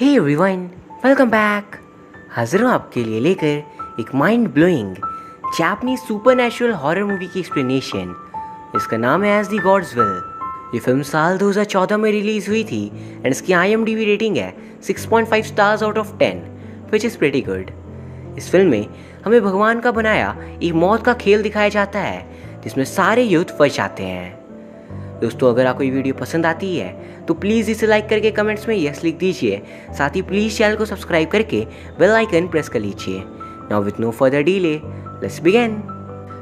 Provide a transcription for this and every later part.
Hey everyone, welcome back. हाजिर हूँ आपके लिए लेकर एक mind blowing Japanese supernatural horror movie की एक्सप्लेनेशन। इसका नाम है एज द गॉड्स विल। ये फिल्म साल 2014 में रिलीज हुई थी एंड इसकी IMDb रेटिंग है 6.5 stars out of 10, which is pretty good. इस फिल्म में हमें भगवान का बनाया एक मौत का खेल दिखाया जाता है जिसमें सारे यूथ फंस जाते हैं। दोस्तों, अगर आपको ये वीडियो पसंद आती है तो प्लीज़ इसे लाइक करके कमेंट्स में यस लिख दीजिए। साथ ही प्लीज़ चैनल को सब्सक्राइब करके बेल आइकन प्रेस कर लीजिए। Now with no further delay let's begin.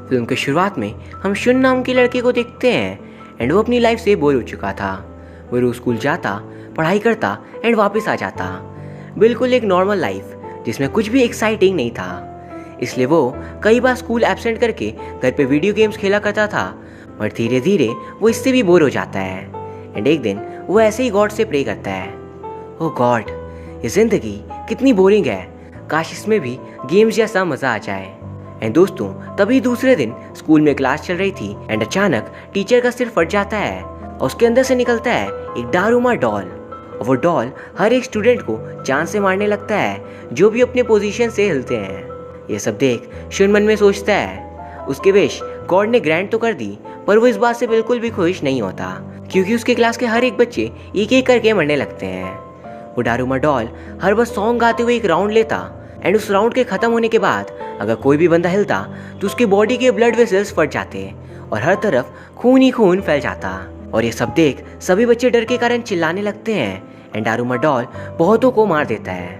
Film की शुरुआत में हम शुन नाम के लड़के को देखते हैं एंड वो अपनी लाइफ से बोर हो चुका था। वो रोज स्कूल जाता, पढ़ाई करता एंड वापस आ जाता। बिल्कुल एक नॉर्मल लाइफ जिसमें कुछ भी एक्साइटिंग नहीं था। इसलिए वो कई बार स्कूल एब्सेंट करके घर पे वीडियो गेम्स खेला करता था, पर धीरे धीरे वो इससे भी बोर हो जाता है एंड एक दिन वो ऐसे ही गॉड से प्रे करता है, ओह गॉड, ये जिंदगी कितनी बोरिंग है, काश इसमें भी गेम्स जैसा मज़ा आ जाए। एंड दोस्तों, तभी दूसरे दिन स्कूल में क्लास चल रही थी एंड अचानक टीचर का सिर फट जाता है और उसके अंदर से निकलता है एक दारूमा डॉल। और वो डॉल हर एक स्टूडेंट को जान से मारने लगता है जो भी अपने पोजीशन से हिलते हैं। ये सब देख शुन मन में सोचता है उसके विश गॉड ने ग्रांट तो कर दी, पर वो इस बात से बिल्कुल भी खुश नहीं होता क्योंकि उसके क्लास के हर एक बच्चे एक एक करके मरने लगते हैं। वो दारूमा डॉल हर बार सॉन्ग गाते हुए एक राउंड लेता एंड उस राउंड के खत्म होने के बाद अगर कोई भी बंदा हिलता तो उसकी बॉडी के ब्लड वेसल्स फट जाते और हर तरफ खून ही खून फैल जाता। और ये सब देख सभी बच्चे डर के कारण चिल्लाने लगते हैं एंड दारूमा डॉल बहुतों को मार देता है।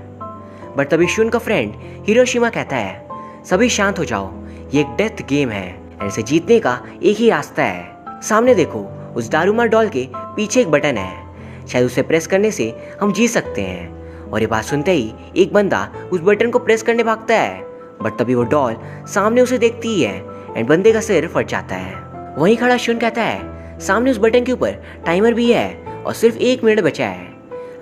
बट तभी शुन का फ्रेंड हिरोशिमा कहता है, सभी शांत हो जाओ, ये एक डेथ गेम है एंड इसे जीतने का एक ही रास्ता है। सामने देखो, उस दारूमा डॉल के पीछे एक बटन है, शायद उसे प्रेस करने से हम जीत सकते हैं। और ये बात सुनते ही एक बंदा उस बटन को प्रेस करने भागता है, बट तभी वो डॉल सामने उसे देखती ही है एंड बंदे का सिर फट जाता है। वहीं खड़ा शुन कहता है, सामने उस बटन के ऊपर टाइमर भी है और सिर्फ 1 मिनट बचा है।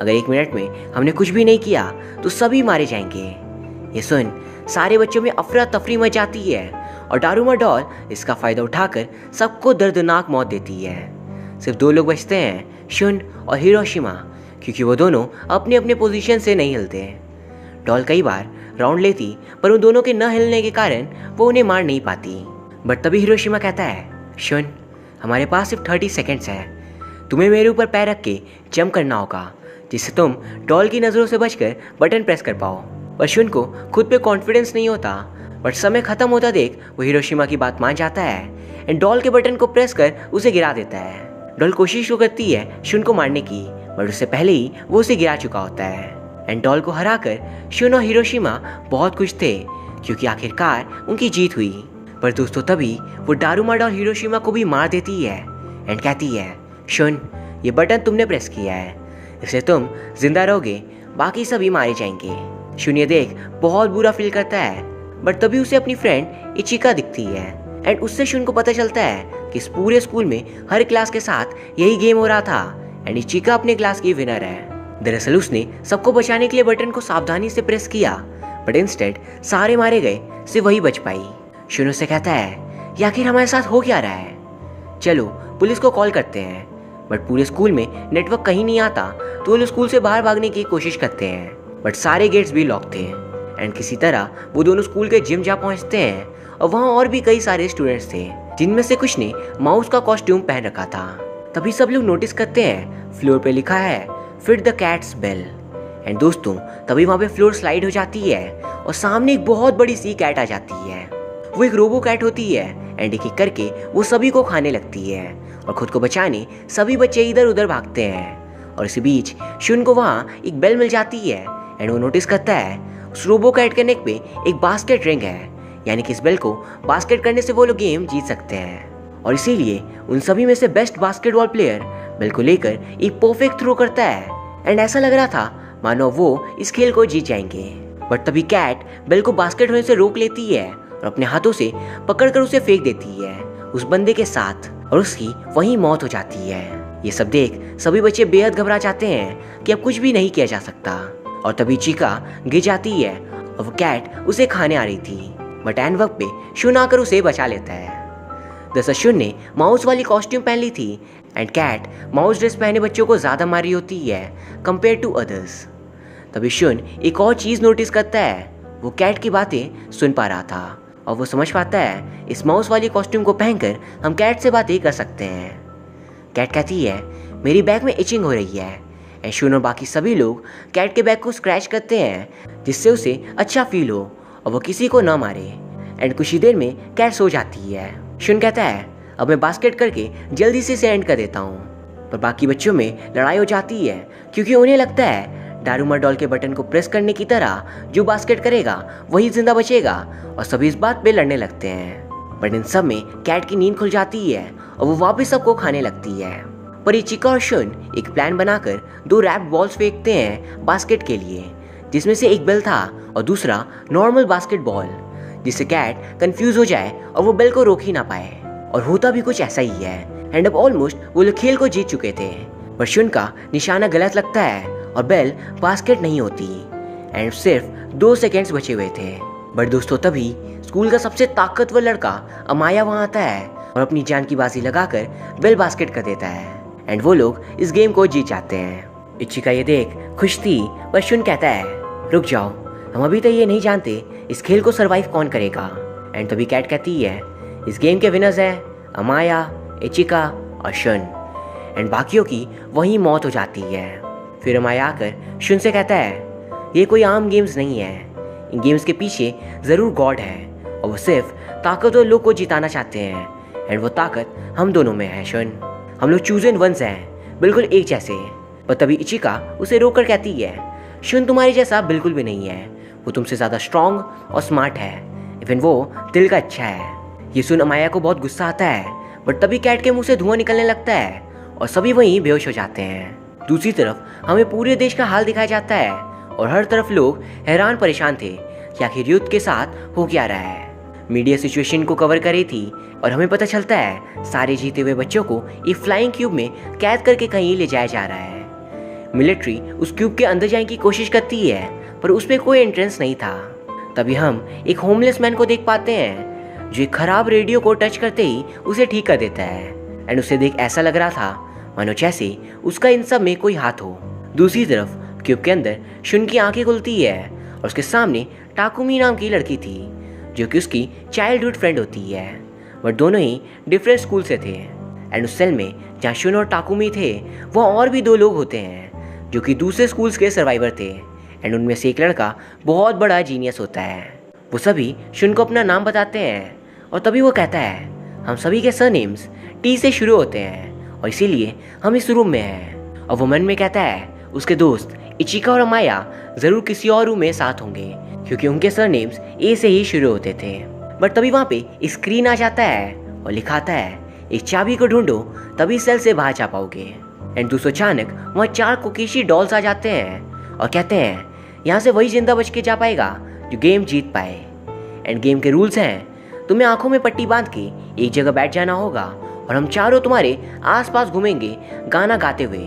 अगर 1 मिनट में हमने कुछ भी नहीं किया तो सभी मारे जाएंगे। ये सुन सारे बच्चों में अफरा तफरी मच जाती है और दारूमा डॉल इसका फ़ायदा उठाकर सबको दर्दनाक मौत देती है। सिर्फ 2 लोग बचते हैं, शुन और हिरोशिमा, क्योंकि वो दोनों अपने अपने पोजीशन से नहीं हिलते। डॉल कई बार राउंड लेती पर उन दोनों के न हिलने के कारण वो उन्हें मार नहीं पाती। बट तभी हिरोशिमा कहता है, शुन, हमारे पास सिर्फ 30 सेकेंड्स है, तुम्हें मेरे ऊपर पैर रख के जंप करना होगा जिससे तुम डॉल की नज़रों से बचकर बटन प्रेस कर पाओ। पर शुन को खुद पे कॉन्फिडेंस नहीं होता, बट समय खत्म होता देख वो हिरोशिमा की बात मान जाता है एंड डॉल के बटन को प्रेस कर उसे गिरा देता है। डॉल कोशिश तो करती है शुन को मारने की, बट उससे पहले ही वो उसे गिरा चुका होता है। एंड डॉल को हराकर शुन और हिरोशिमा बहुत खुश थे क्योंकि आखिरकार उनकी जीत हुई। पर दोस्तों, तभी वो दारूमा डॉल हिरोशिमा को भी मार देती है एंड कहती है, शुन, ये बटन तुमने प्रेस किया है, इसलिए तुम जिंदा रहोगे, बाकी सभी मारे जाएंगे। शुन ये देख बहुत बुरा फील करता है, बट तभी उसे अपनी फ्रेंड इचिका दिखती है एंड उससे शुन को पता चलता है कि इस पूरे स्कूल में हर क्लास के साथ यही गेम हो रहा था एंड इचिका अपने क्लास की विनर है। दरअसल उसने सबको बचाने के लिए बटन को सावधानी से प्रेस किया, बट इंस्टेंट सारे मारे गए, सिर्फ वही बच पाई। शुन उससे कहता है, ये आखिर हमारे साथ हो क्या रहा है, चलो पुलिस को कॉल करते हैं। बट पूरे स्कूल में नेटवर्क कहीं नहीं आता तो वो लोग स्कूल से बाहर भागने की कोशिश करते हैं, बट सारे गेट्स भी लॉक थे एंड किसी तरह वो दोनों स्कूल के जिम जा पहुंचते हैं और वहाँ और भी कई सारे स्टूडेंट्स थे जिनमें से कुछ ने माउस का कॉस्ट्यूम पहन रखा था। तभी सब लोग नोटिस करते हैं फ्लोर पे लिखा है fit the cat's bell. And दोस्तों, तभी वहाँ पे फ्लोर स्लाइड हो जाती है और सामने एक बहुत बड़ी सी कैट आ जाती है। वो एक रोबो कैट होती है एंड एक एक करके वो सभी को खाने लगती है और खुद को बचाने सभी बच्चे इधर उधर भागते हैं। और इसी बीच शुन को वहाँ एक बेल मिल जाती है एंड वो नोटिस करता है उस रोबो कैट के नेक पे एक बास्केट रिंग है, यानी कि इस बेल को बास्केट करने से वो लोग गेम जीत सकते हैं। और इसीलिए उन सभी में से बेस्ट बास्केटबॉल प्लेयर बेल को लेकर एक परफेक्ट थ्रो करता है एंड ऐसा लग रहा था मानो वो इस खेल को जीत जाएंगे। बट तभी कैट बेल को बास्केट होने से रोक लेती है और अपने हाथों से पकड़कर उसे फेंक देती है उस बंदे के साथ और उसकी वहीं मौत हो जाती है। ये सब देख सभी बच्चे बेहद घबरा जाते हैं कि अब कुछ भी नहीं किया जा सकता। और तभी चिका गिर जाती है और वो कैट उसे खाने आ रही थी, बट एंड वक्त पे शुन आकर उसे बचा लेता है। दरअसल शुन ने माउस वाली कॉस्ट्यूम पहन ली थी एंड कैट माउस ड्रेस पहने बच्चों को ज़्यादा मारी होती है कंपेयर टू अदर्स। तभी शुन एक और चीज़ नोटिस करता है। वो कैट की बातें सुन पा रहा था और वो समझ पाता है इस माउस वाली कॉस्ट्यूम को पहनकर हम कैट से बातें कर सकते हैं। कैट कहती है मेरी बैक में इचिंग हो रही है। एंड शुन और बाकी सभी लोग कैट के बैक को स्क्रैच करते हैं जिससे उसे अच्छा फील हो और वो किसी को ना मारे। एंड कुछ ही देर में कैट सो जाती है। शुन कहता है अब मैं बास्केट करके जल्दी से इसे एंड कर देता हूँ। पर बाकी बच्चों में लड़ाई हो जाती है क्योंकि उन्हें लगता है दारूमा डॉल के बटन को प्रेस करने की तरह जो बास्केट करेगा वही जिंदा बचेगा और सभी इस बात पे लड़ने लगते हैं। पर इन सब में कैट की नींद खुल जाती है और वो वापस सबको खाने लगती है। पर इचिका और शुन एक प्लान बनाकर 2 रैप्ड बॉल्स फेंकते हैं बास्केट के लिए, जिसमें से एक बेल था और दूसरा नॉर्मल बास्केट बॉल, जिससे कैट कंफ्यूज हो जाए और वो बेल को रोक ही ना पाए। और होता भी कुछ ऐसा ही है। एंड अब ऑलमोस्ट वो लोग खेल को जीत चुके थे, पर शुन का निशाना गलत लगता है और बेल बास्केट नहीं होती। एंड सिर्फ 2 सेकेंड्स बचे हुए थे। बट दोस्तों तभी स्कूल का सबसे ताकतवर लड़का अमाया वहाँ आता है और अपनी जान की बाजी लगाकर बेल बास्केट कर देता है। एंड वो लोग इस गेम को जीत जाते हैं। इचिका ये देख खुश थी, पर शुन कहता है रुक जाओ, हम अभी तक ये नहीं जानते इस खेल को सरवाइव कौन करेगा। एंड तभी कैट कहती है इस गेम के विनर्स हैं अमाया, इचिका और शुन। एंड बाकियों की वहीं मौत हो जाती है। फिर अमाया आकर शुन से कहता है ये कोई आम गेम्स नहीं है, इन गेम्स के पीछे ज़रूर गॉड है और वो सिर्फ ताकतवर लोग को जिताना चाहते हैं। एंड वो ताकत हम दोनों में है शुन, हम लोग चूजन वंस हैं, बिल्कुल एक जैसे। पर तभी इचिका उसे रोककर कहती है शुन तुम्हारे जैसा बिल्कुल भी नहीं है, वो तुमसे ज़्यादा स्ट्रॉन्ग और स्मार्ट है, इवन वो दिल का अच्छा है। ये सुन अमाया को बहुत गुस्सा आता है, बट तभी कैट के मुंह से धुआं निकलने लगता है और सभी वहीं बेहोश हो जाते हैं। दूसरी तरफ हमें पूरे देश का हाल दिखाया जाता है और हर तरफ लोग हैरान परेशान थे कि आखिर युद्ध के साथ हो क्या रहा है। मीडिया सिचुएशन को कवर कर रही थी और हमें पता चलता है सारे जीते हुए बच्चों को एक फ्लाइंग क्यूब में कैद करके कहीं ले जाया जा रहा है। मिलिट्री उस क्यूब के अंदर जाने की कोशिश करती है, पर उसमें कोई एंट्रेंस नहीं था। तभी हम एक होमलेस मैन को देख पाते हैं जो एक खराब रेडियो को टच करते ही उसे ठीक कर देता है। एंड उसे देख ऐसा लग रहा था मानो जैसे उसका इन सब में कोई हाथ हो। दूसरी तरफ क्यूब के अंदर शुन की आंखें खुलती है और उसके सामने टाकुमी नाम की लड़की थी जो कि उसकी चाइल्डहुड फ्रेंड होती है, बट दोनों ही डिफरेंट स्कूल से थे। एंड उस सेल में जहाँ शुन और टाकुमी थे वहाँ और भी 2 लोग होते हैं जो कि दूसरे स्कूल्स के सर्वाइवर थे। एंड उनमें से एक लड़का बहुत बड़ा जीनियस होता है। वो सभी शुन को अपना नाम बताते हैं और तभी वो कहता है हम सभी के सरनेम्स टी से शुरू होते हैं और इसीलिए हम इस रूम में हैं। और वो मन में कहता है उसके दोस्त इचिका और अमाया ज़रूर किसी और रूम में साथ होंगे क्योंकि उनके सरनेम्स ए से ही शुरू होते थे। बट तभी वहाँ पे एक स्क्रीन आ जाता है और लिखाता है एक चाबी को ढूंढो तभी सेल से बाहर जा पाओगे। एंड दोस्तों अचानक वहाँ 4 कोकेशी डॉल्स आ जाते हैं और कहते हैं यहाँ से वही जिंदा बच के जा पाएगा जो गेम जीत पाए। एंड गेम के रूल्स हैं तुम्हें आंखों में पट्टी बांध के एक जगह बैठ जाना होगा और हम चारों तुम्हारे आसपास घूमेंगे गाना गाते हुए।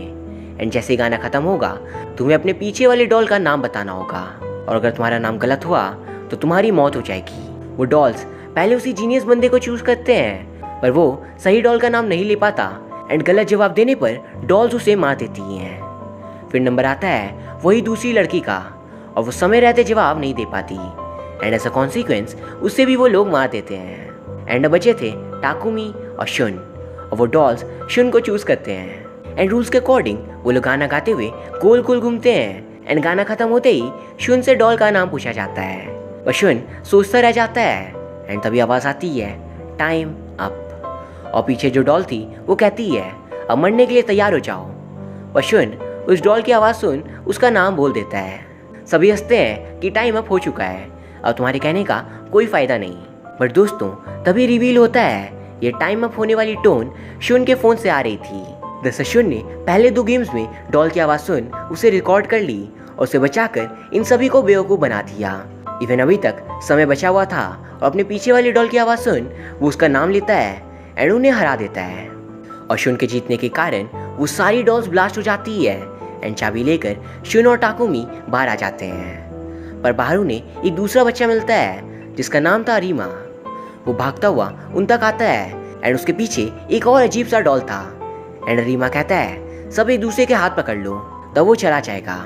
एंड जैसे गाना खत्म होगा तुम्हें अपने पीछे वाले डॉल का नाम बताना होगा और अगर तुम्हारा नाम गलत हुआ तो तुम्हारी मौत हो जाएगी। वो डॉल्स पहले उसी जीनियस बंदे को चूज करते हैं पर वो सही डॉल का नाम नहीं ले पाता एंड गलत जवाब देने पर डॉल्स उसे मार देती हैं। फिर नंबर आता है वही दूसरी लड़की का और वो समय रहते जवाब नहीं दे पाती एंड एज अ कॉन्सिक्वेंस उससे भी वो लोग मार देते हैं। एंड बचे थे टाकुमी और शुन और वो डॉल्स शुन को चूज करते हैं। एंड रूल्स के अकॉर्डिंग वो लोग गाना गाते हुए गोल गोल घूमते हैं एंड गाना खत्म होते ही शुन से डॉल का नाम पूछा जाता है और शुन सोचता रह जाता है। एंड तभी आवाज़ आती है टाइम अप और पीछे जो डॉल थी वो कहती है अब मरने के लिए तैयार हो जाओ। और शुन उस डॉल की आवाज़ सुन उसका नाम बोल देता है। सभी हंसते हैं कि टाइम अप हो चुका है, अब तुम्हारे कहने का कोई फ़ायदा नहीं। बट दोस्तों तभी रिवील होता है ये टाइम अप होने वाली टोन शुन के फ़ोन से आ रही थी। दरअसल शुन ने पहले 2 गेम्स में डॉल की आवाज़ सुन उसे रिकॉर्ड कर ली और उसे बचाकर इन सभी को बेवकूफ़ बना दिया। इवन अभी तक समय बचा हुआ था और अपने पीछे वाली डॉल की आवाज़ सुन वो उसका नाम लेता है एंड उन्हें हरा देता है। और शुन के जीतने के कारण वो सारी डॉल्स ब्लास्ट हो जाती है एंड चाबी लेकर शुन और टाकुमी बाहर आ जाते हैं। पर बाहर उन्हें एक दूसरा बच्चा मिलता है जिसका नाम था रीमा। वो भागता हुआ उन तक आता है एंड उसके पीछे एक और अजीब सा डॉल था। एंड रीमा कहता है सब एक दूसरे के हाथ पकड़ लो तब वो चला जाएगा।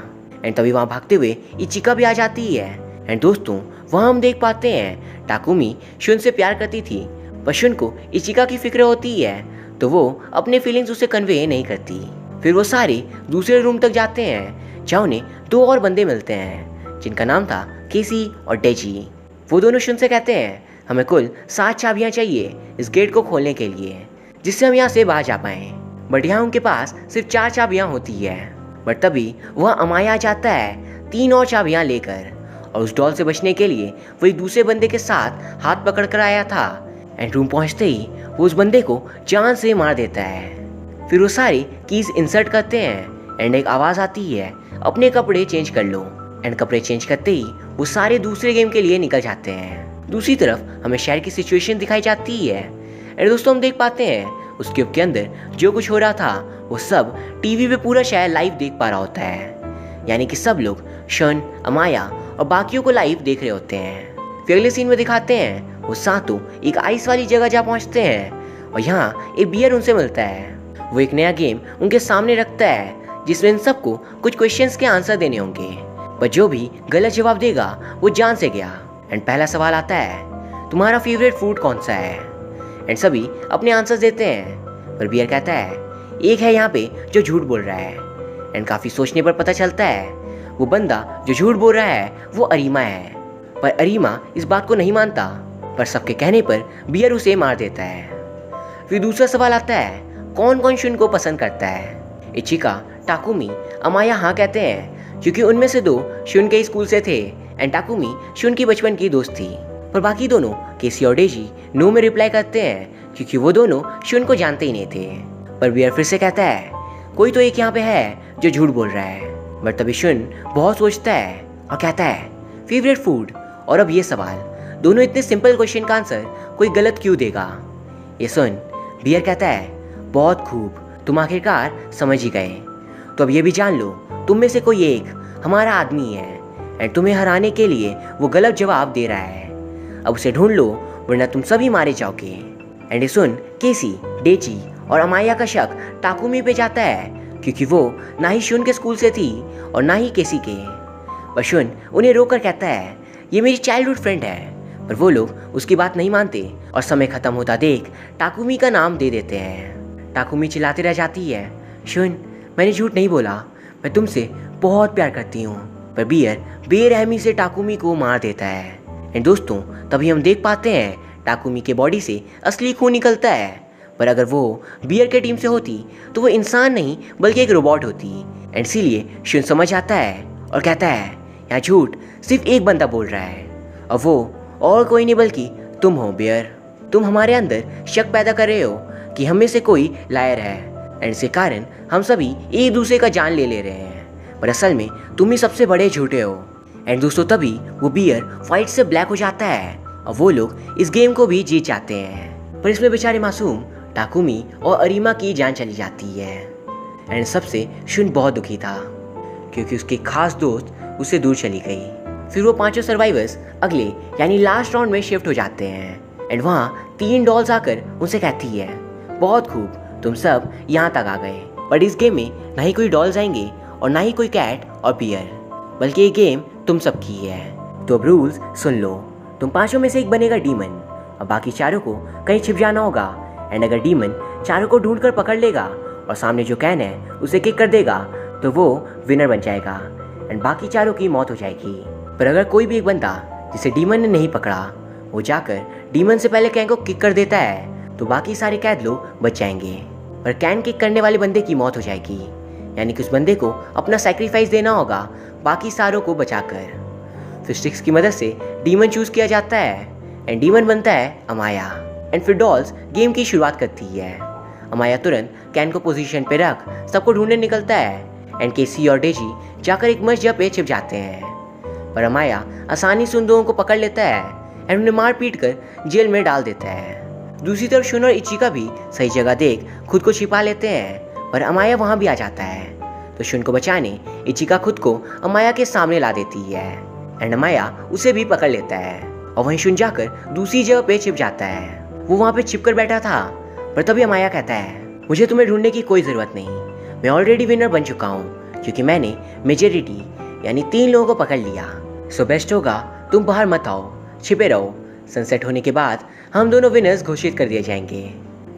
एंड तभी वहाँ भागते हुए इचिका भी आ जाती है। एंड दोस्तों वहाँ हम देख पाते हैं टाकुमी शुन से प्यार करती थी, पर शुन को इचिका की फिक्र होती है तो वो अपने फीलिंग्स उसे कन्वे नहीं करती। फिर वो सारे दूसरे रूम तक जाते हैं जहाँ उन्हें 2 और बंदे मिलते हैं जिनका नाम था केसी और डेजी। वो दोनों शुन से कहते हैं हमें कुल 7 चाबियाँ चाहिए इस गेट को खोलने के लिए, जिससे हम यहाँ से बाहर जा पाएँ। बट यहाँ उनके पास सिर्फ 4 चाबियाँ होती है। बट तभी वह अमाया आ जाता है 3 और चाबियाँ लेकर, और उस डॉल से बचने के लिए वो एक दूसरे बंदे के साथ हाथ पकड़ कर आया था। एंड रूम पहुँचते ही वो उस बंदे को जान से मार देता है। फिर वो सारी कीज इंसर्ट करते हैं एंड एक आवाज़ आती है अपने कपड़े चेंज कर लो। एंड कपड़े चेंज करते ही वो सारे दूसरे गेम के लिए निकल जाते हैं। दूसरी तरफ हमें शहर की सिचुएशन दिखाई जाती है। एंड दोस्तों हम देख पाते हैं उस क्यूब के अंदर जो कुछ हो रहा था वो सब टीवी पे पूरा शहर लाइव देख पा रहा होता है, यानी कि सब लोग शन, अमाया और बाकियों को लाइव देख रहे होते हैं। फिर अगले सीन में दिखाते हैं वो सातों एक आइस वाली जगह जा पहुंचते हैं और यहाँ एक बियर उनसे मिलता है। वो एक नया गेम उनके सामने रखता है जिसमें इन सबको कुछ क्वेश्चंस के आंसर देने होंगे, पर जो भी गलत जवाब देगा वो जान से गया। एंड पहला सवाल आता है तुम्हारा फेवरेट फूड कौन सा है? एंड सभी अपने आंसर देते हैं, पर बियर कहता है एक है यहाँ पे जो झूठ बोल रहा है। एंड काफ़ी सोचने पर पता चलता है वो बंदा जो झूठ बोल रहा है वो अरीमा है, पर अरीमा इस बात को नहीं मानता, पर सबके कहने पर बियर उसे मार देता है। फिर दूसरा सवाल आता है कौन कौन शुन को पसंद करता है? इचिका, टाकुमी, अमाया हाँ कहते हैं क्योंकि उनमें से 2 शुन के स्कूल से थे एंड टाकुमी शुन की बचपन की दोस्त थी। पर बाकी दोनों केसी और डेजी नो में रिप्लाई करते हैं क्योंकि वो दोनों शुन को जानते ही नहीं थे। पर बियर फिर से कहता है कोई तो एक यहाँ पे है जो झूठ बोल रहा है। बट तभी शुन बहुत सोचता है और कहता है फेवरेट फूड। और अब ये सवाल, दोनों इतने सिंपल क्वेश्चन का आंसर कोई गलत क्यों देगा? ये सुन बियर कहता है बहुत खूब, तुम आखिरकार समझ ही गए। तो अब ये भी जान लो तुम में से कोई एक हमारा आदमी है एंड तुम्हें हराने के लिए वो गलत जवाब दे रहा है। अब उसे ढूंढ लो वरना तुम सभी मारे जाओगे। एंड ये सुन केसी, डेजी और अमाया का शक टाकुमी पे जाता है क्योंकि वो ना ही शुन के स्कूल से थी और ना ही केसी के। पर शुन उन्हें रोककर कहता है ये मेरी चाइल्डहुड फ्रेंड है, पर वो लोग उसकी बात नहीं मानते और समय खत्म होता देख टाकुमी का नाम दे देते हैं। टाकुमी चिल्लाती रह जाती है शुन मैंने झूठ नहीं बोला, मैं तुमसे बहुत प्यार करती हूँ। पर बियर बेरहमी से टाकुमी को मार देता है। एंड दोस्तों तभी हम देख पाते हैं टाकुमी के बॉडी से असली खून निकलता है, पर अगर वो बियर के टीम से होती तो वो इंसान नहीं बल्कि एक रोबोट होती। एंड इसीलिए शुन समझ आता है और कहता है यहाँ झूठ सिर्फ एक बंदा बोल रहा है और वो और कोई नहीं बल्कि तुम हो बियर। तुम हमारे अंदर शक पैदा कर रहे हो कि हम में से कोई लायर है एंड इसके कारण हम सभी एक दूसरे का जान ले रहे हैं, पर असल में तुम ही सबसे बड़े झूठे हो। एंड दोस्तों तभी वो बियर फाइट से ब्लैक हो जाता है और वो लोग इस गेम को भी जीत जाते हैं। पर इसमें बेचारे मासूम टाकुमी और अरीमा की जान चली जाती है। एंड सबसे शुन बहुत दुखी था क्योंकि उसकी खास दोस्त उससे दूर चली गई। फिर वो 5 सर्वाइवर्स अगले यानी लास्ट राउंड में शिफ्ट हो जाते हैं एंड वहाँ 3 डॉल्स आकर उनसे कहती है बहुत खूब, तुम सब यहाँ तक आ गए, बट इस गेम में ना ही कोई डॉल्स आएंगे और ना ही कोई कैट और बियर, बल्कि ये गेम तुम सबकी है। तो अब रूल्स सुन लो, तुम 5 में से एक बनेगा डीमन और बाकी 4 को कहीं छिप जाना होगा। एंड अगर डीमन 4 को ढूंढ कर पकड़ लेगा और सामने जो कैन है उसे किक कर देगा तो वो विनर बन जाएगा एंड बाकी 4 की मौत हो जाएगी। पर अगर कोई भी एक बंदा जिसे डीमन ने नहीं पकड़ा वो जाकर डीमन से पहले कैन को किक कर देता है तो बाकी सारे कैद लोग बच जाएंगे, पर कैन किक करने वाले बंदे की मौत हो जाएगी, यानी कि उस बंदे को अपना सैक्रिफाइस देना होगा बाकी सारों को बचाकर। फिर स्टिक्स की मदद से डीमन चूज किया जाता है एंड डीमन बनता है अमाया। एंड फिर डॉल्स गेम की शुरुआत करती है। अमाया तुरंत कैन को पोजीशन पे रख सबको ढूंढने निकलता है एंड केसी और डेजी जाकर एक मस्जिद पे छिप जाते हैं, पर अमाया आसानी से उन दोनों को पकड़ लेता है एंड उन्हें मार पीट कर जेल में डाल देता है। दूसरी तरफ शुन और इचिका भी सही जगह देख खुद को छिपा लेते हैं, पर अमाया वहाँ भी आ जाता है तो शुन को बचाने इचिका खुद को अमाया के सामने ला देती है एंड अमाया उसे भी पकड़ लेता है और वहीं शुन जाकर दूसरी जगह पे छिप जाता है। वो वहाँ पे छिपकर बैठा था, पर तभी अमाया कहता है मुझे तुम्हें ढूंढने की कोई ज़रूरत नहीं, मैं ऑलरेडी विनर बन चुका हूँ क्योंकि मैंने मेजोरिटी यानी 3 लोगों को पकड़ लिया। सो बेस्ट होगा तुम बाहर मत आओ, छिपे रहो। सनसेट होने के बाद हम दोनों विनर्स घोषित कर दिए जाएंगे।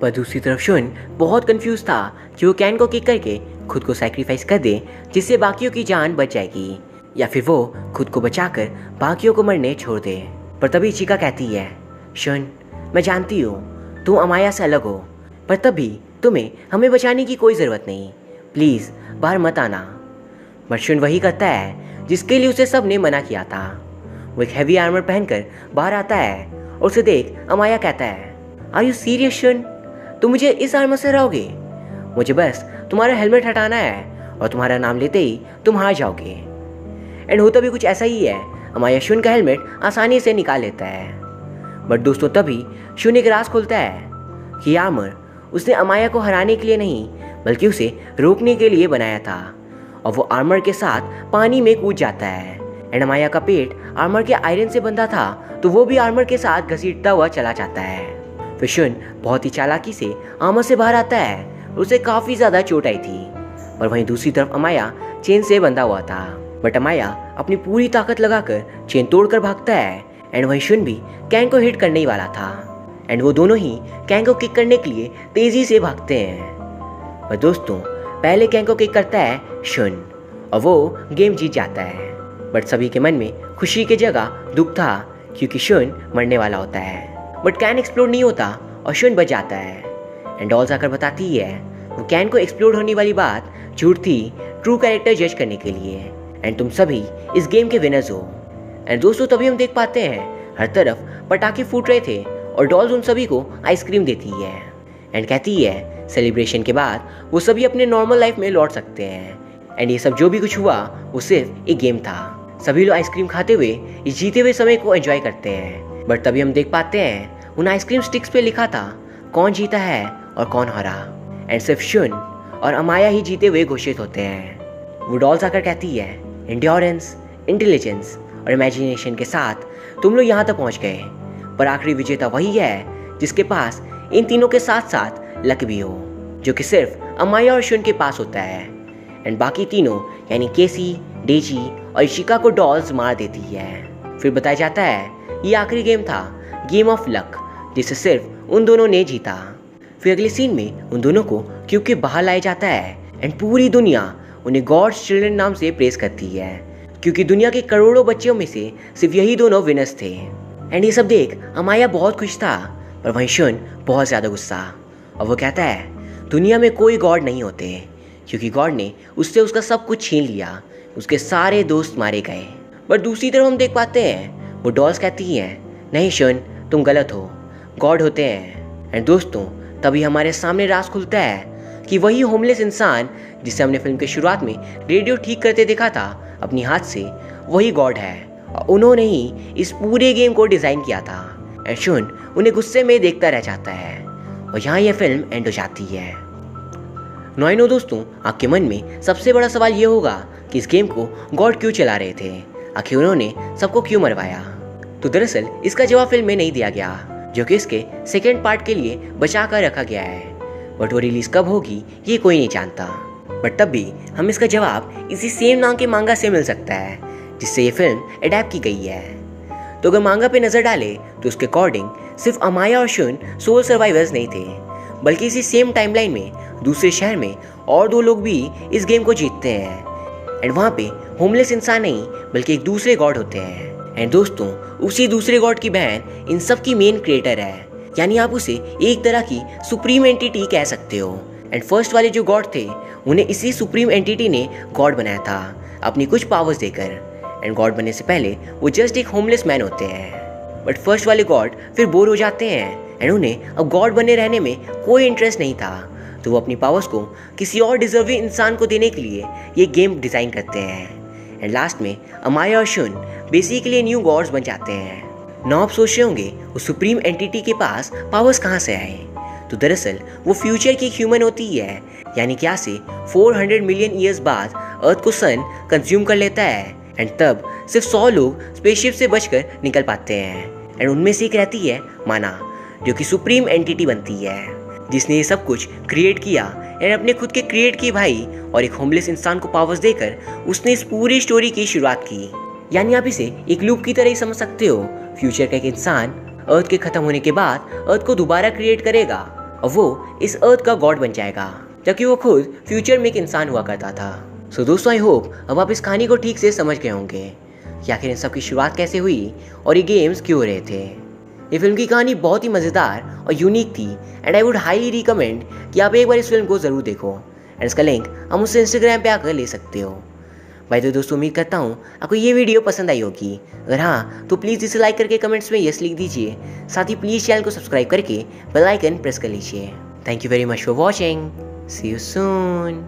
पर दूसरी तरफ शुन बहुत कंफ्यूज था कि वो कैन को किक करके खुद को सैक्रिफाइस कर दे जिससे बाकियों की जान बच जाएगी, या फिर वो खुद को बचाकर बाकियों को मरने छोड़ दे। पर तभी चिका कहती है, शुन मैं जानती हूँ तुम अमाया से अलग हो, पर तभी तुम्हें हमें बचाने की कोई ज़रूरत नहीं, प्लीज़ बाहर मत आना। बट शुन वही करता है जिसके लिए उसे सब ने मना किया था। वो एक हैवी आर्मर पहनकर बाहर आता है और उसे देख अमाया कहता है, आर यू सीरियस शुन, तुम मुझे इस आर्मर से रहोगे? मुझे बस तुम्हारा हेलमेट हटाना है और तुम्हारा नाम लेते ही तुम हार जाओगे। एंड होता भी कुछ ऐसा ही है, अमाया शुन का हेलमेट आसानी से निकाल लेता है। बट दोस्तों तभी शुन एक राज खोलता है कि आर्मर उसने अमाया को हराने के लिए नहीं बल्कि उसे रोकने के लिए बनाया था, और वो आर्मर के साथ पानी में कूद जाता है। एंड अमाया का पेट आर्मर के आयरन से बंधा था तो वो भी आर्मर के साथ घसीटता हुआ चला जाता है। फिर शुन बहुत ही चालाकी से आर्मर से बाहर आता है और उसे काफ़ी ज़्यादा चोट आई थी। और वहीं दूसरी तरफ अमाया चेन से बंधा हुआ था, बट अमाया अपनी पूरी ताकत लगाकर चेन तोड़कर भागता है। एंड वहीं शुन भी कैन को हिट करने ही वाला था, एंड वो दोनों ही कैन को किक करने के लिए तेज़ी से भागते हैं। पर दोस्तों पहले कैन को किक करता है शुन और वो गेम जीत जाता है। बट सभी के मन में खुशी की जगह दुख था क्योंकि शुन मरने वाला होता है। बट कैन एक्सप्लोड नहीं होता और शुन बच जाता है। एंड डॉल्स आकर बताती है वो कैन को एक्सप्लोड होने वाली बात झूठ थी ट्रू कैरेक्टर जज करने के लिए, एंड तुम सभी इस गेम के विनर्स हो। एंड दोस्तों तभी हम देख पाते हैं हर तरफ पटाखे फूट रहे थे और डॉल्स उन सभी को आइसक्रीम देती है एंड कहती है सेलिब्रेशन के बाद वो सभी अपने नॉर्मल लाइफ में लौट सकते हैं। एंड ये सब जो भी कुछ हुआ वो सिर्फ एक गेम था। सभी लोग आइसक्रीम खाते हुए इस जीते हुए समय को एंजॉय करते हैं। बट तभी हम देख पाते हैं उन आइसक्रीम स्टिक्स पे लिखा था कौन जीता है और कौन हारा, एंड सिर्फ शुन और अमाया ही जीते हुए घोषित होते हैं। वो डॉल्स आकर कहती है इंड्योरेंस, इंटेलिजेंस और इमेजिनेशन के साथ तुम लोग यहाँ तक पहुँच गए, पर आखिरी विजेता वही है जिसके पास इन तीनों के साथ साथ लक भी हो, जो कि सिर्फ अमाया और शुन के पास होता है। एंड बाकी तीनों यानी केसी, डेजी और इशिका को डॉल्स मार देती है। फिर बताया जाता है ये आखिरी गेम था, गेम ऑफ लक, जिसे सिर्फ उन दोनों ने जीता। फिर अगले सीन में उन दोनों को क्यूब के बाहर लाया जाता है एंड पूरी दुनिया उन्हें गॉड्स चिल्ड्रन नाम से प्रेस करती है क्योंकि दुनिया के करोड़ों बच्चों में से सिर्फ यही दोनों विनर्स थे। एंड ये सब देख अमाया बहुत खुश था, पर वहीं शुन बहुत ज़्यादा गुस्सा, और वो कहता है दुनिया में कोई गॉड नहीं होते क्योंकि गॉड ने उससे उसका सब कुछ छीन लिया, उसके सारे दोस्त मारे गए। बट दूसरी तरफ हम देख पाते हैं वो डॉल्स कहती हैं नहीं शुन तुम गलत हो, गॉड होते हैं। एंड दोस्तों तभी हमारे सामने राज खुलता है कि वही होमलेस इंसान जिसे हमने फिल्म के शुरुआत में रेडियो ठीक करते देखा था अपनी हाथ से, वही गॉड है और उन्होंने ही इस पूरे गेम को डिज़ाइन किया था। एंड शुन उन्हें गुस्से में देखता रह जाता है और यहाँ यह फिल्म एंड हो जाती है। नो दोस्तों आपके मन में सबसे बड़ा सवाल ये होगा कि इस गेम को गॉड क्यों चला रहे थे, आखिर उन्होंने सबको क्यों मरवाया। तो दरअसल इसका जवाब फिल्म में नहीं दिया गया, जो कि इसके सेकेंड पार्ट के लिए बचा कर रखा गया है। बट वो रिलीज कब होगी ये कोई नहीं जानता। बट तब भी हम इसका जवाब इसी सेम नाम के मांगा से मिल सकता है जिससे ये फिल्म अडैप्ट की गई है। तो अगर मांगा पे नजर डाले तो उसके अकॉर्डिंग सिर्फ अमाया और शुन सोल सर्वाइवर्स नहीं थे, बल्कि इसी सेम टाइमलाइन में दूसरे शहर में और 2 लोग भी इस गेम को जीतते हैं। एंड वहाँ पे होमलेस इंसान नहीं बल्कि एक दूसरे गॉड होते हैं। एंड दोस्तों उसी दूसरे गॉड की बहन इन सब की मेन क्रिएटर है, यानी आप उसे एक तरह की सुप्रीम एंटिटी कह सकते हो। एंड फर्स्ट वाले जो गॉड थे उन्हें इसी सुप्रीम एंटिटी ने गॉड बनाया था अपनी कुछ पावर्स देकर। एंड गॉड बनने से पहले वो जस्ट एक होमलेस मैन होते हैं। बट फर्स्ट वाले गॉड फिर बोर हो जाते हैं एंड उन्हें अब गॉड बने रहने में कोई इंटरेस्ट नहीं था, तो वो अपनी पावर्स को किसी और डिजर्विंग इंसान को देने के लिए ये गेम डिज़ाइन करते हैं। एंड लास्ट में अमाया और शुन बेसिकली न्यू गॉड्स बन जाते हैं। ना आप सोच रहे होंगे उस सुप्रीम एंटिटी के पास पावर्स कहाँ से आए, तो दरअसल वो फ्यूचर की ह्यूमन होती है, यानी क्या से 400 मिलियन ईयर्स बाद अर्थ को सन कंज्यूम कर लेता है। एंड तब सिर्फ 100 लोग स्पेसशिप से बचकर निकल पाते हैं। एंड उनमें से एक रहती है माना, जो कि सुप्रीम एंटिटी बनती है। जिसने ये सब कुछ क्रिएट किया एंड अपने खुद के क्रिएट किए भाई और एक होमलेस इंसान को पावर्स देकर उसने इस पूरी स्टोरी की शुरुआत की। यानी आप इसे एक लूप की तरह ही समझ सकते हो। फ्यूचर का एक इंसान अर्थ के खत्म होने के बाद अर्थ को दोबारा क्रिएट करेगा और वो इस अर्थ का गॉड बन जाएगा, जबकि वो खुद फ्यूचर में एक इंसान हुआ करता था। सो दोस्तों, आई होप अब आप इस कहानी को ठीक से समझ गए होंगे कि आखिर इन सब की शुरुआत कैसे हुई और ये गेम्स क्यों हो रहे थे। ये फिल्म की कहानी बहुत ही मज़ेदार और यूनिक थी and I would highly recommend कि आप एक बार इस फिल्म को ज़रूर देखो एंड इसका लिंक हम उससे इंस्टाग्राम पे आकर ले सकते हो। भाई तो दोस्तों, उम्मीद करता हूँ आपको ये वीडियो पसंद आई होगी। अगर हाँ तो प्लीज़ इसे लाइक करके कमेंट्स में यस लिख दीजिए। साथ ही प्लीज़ चैनल को सब्सक्राइब करके बेल आइकन प्रेस कर लीजिए। Thank you very much for watching. See you soon.